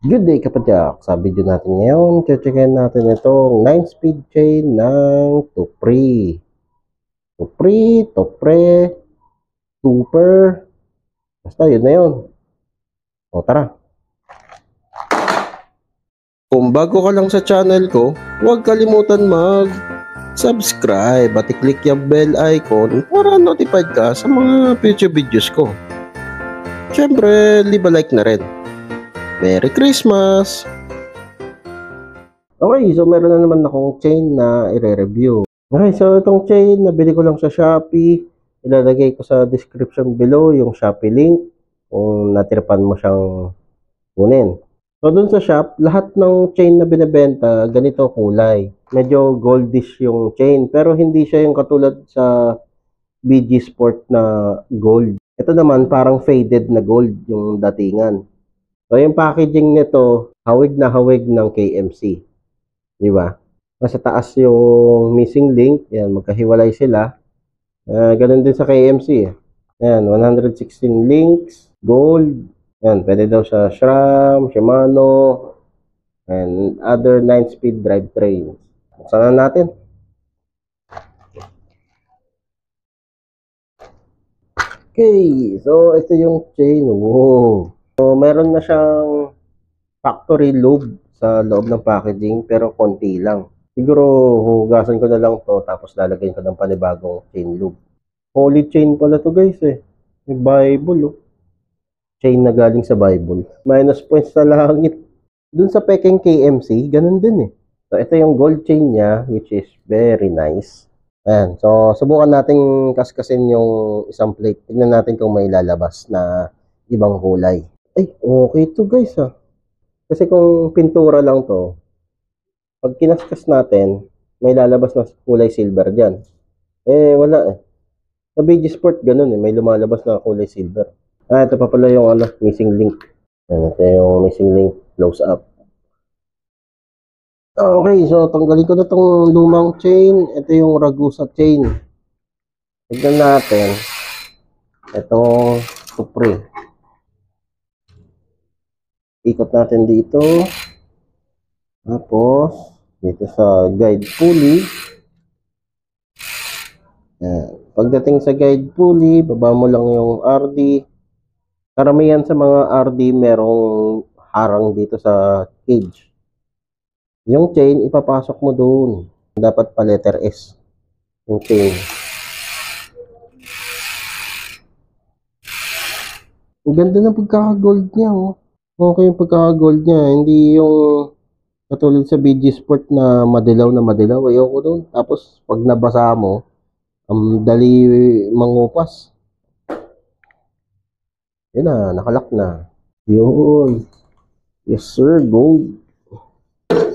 Good day kapadyak! Sa video natin ngayon, checkin natin itong 9-speed chain ng Tupri. Tupre, Tuper, basta yun na yun. O tara! Kung bago ka lang sa channel ko, huwag kalimutan mag-subscribe at i-click yung bell icon para notified ka sa mga future videos ko. Siyempre, leave a like na rin. Merry Christmas! Okay, so meron na naman akong chain na i-review. Okay, so itong chain, nabili ko lang sa Shopee. Ilalagay ko sa description below yung Shopee link kung natirpan mo siyang kunin. So dun sa shop, lahat ng chain na binibenta, ganito kulay. Medyo goldish yung chain, pero hindi siya yung katulad sa BG Sport na gold. Ito naman parang faded na gold yung datingan. So, yung packaging nito, hawig na hawig ng KMC. Di ba? Nasa taas yung missing link. Yan, magkahiwalay sila. Ganun din sa KMC. Yan, 116 links, gold. Yan, pwede daw sa SRAM, Shimano, and other 9-speed drivetrains. Buksan na natin. Okay, so ito yung chain. Wow! So, meron na siyang factory lube sa loob ng packaging pero konti lang. Siguro hugasan ko na lang to tapos lalagyan ko ng panibagong chain lube. Holy chain pala to guys eh. May Bible oh. Chain na galing sa Bible. Minus points sa langit. Dun sa Peking KMC, ganun din eh. So ito yung gold chain niya which is very nice. Ayan. So subukan nating kaskasin yung isang plate. Tingnan natin kung may lalabas na ibang kulay. Ay, okay to guys ha. Kasi kung pintura lang to, pag kinaskas natin, may lalabas na kulay silver dyan. Eh, wala eh. Sa BG Sport, ganun eh. May lumalabas na kulay silver. Ah, ito pa pala yung missing link. Ito yung missing link. Close up. Okay, so tanggalin ko na itong lumang chain. Ito yung Ragusa chain. Tignan natin. Itong Tupri. Ikot natin dito. Tapos, dito sa guide pulley. Yan. Pagdating sa guide pulley, baba mo lang yung RD. Karamihan sa mga RD merong harang dito sa cage. Yung chain, ipapasok mo doon. Dapat pa letter S. Yung chain. Ang ganda ng pagkaka-gold niya, oh. Okay yung pagkaka-gold niya, hindi yung katulad sa BG Sport na madilaw. Ayoko doon. Tapos, pag nabasa mo, dali mangupas. Yun na, nakalak na. Yun. Yes sir, gold.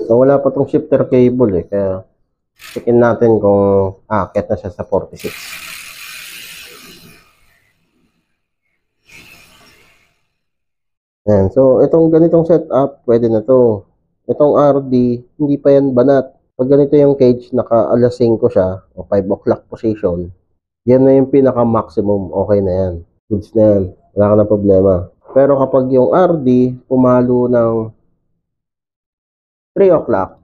So, wala pa tong shifter cable eh. Kaya, checkin natin kung akit na siya sa 46. Yan. So, itong ganitong setup, pwede na to. Itong RD, hindi pa yan banat. Pag ganito yung cage, naka alas 5 siya, o 5 o'clock position, yan na yung pinaka-maximum. Okay na yan. Goods na yan. Wala ka na problema. Pero kapag yung RD, pumalo ng 3 o'clock,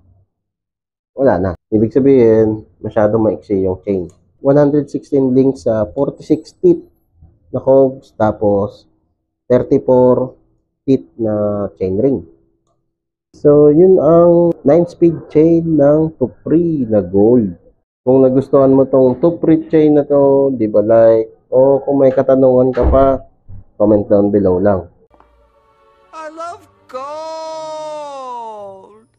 wala na. Ibig sabihin, masyadong maiksi yung chain. 116 links sa 46 teeth na cogs, tapos 34 teeth na chain ring. So, yun ang 9-speed chain ng Tupri na gold. Kung nagustuhan mo tong Tupri chain na to, di ba like? O kung may katanungan ka pa, comment down below lang. I love gold!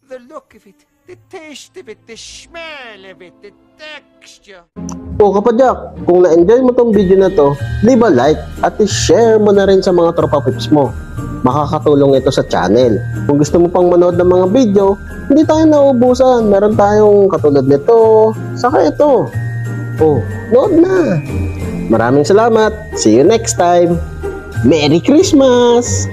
The look of it, the taste of it, the smell of it, the texture. O kapadyak, kung na-enjoy mo tong video na to, leave a like at i-share mo na rin sa mga tropa pips mo. Makakatulong ito sa channel. Kung gusto mo pang manood ng mga video, hindi tayo nauubusan. Meron tayong katulad nito, saka ito. Oh, nood na! Maraming salamat! See you next time! Merry Christmas!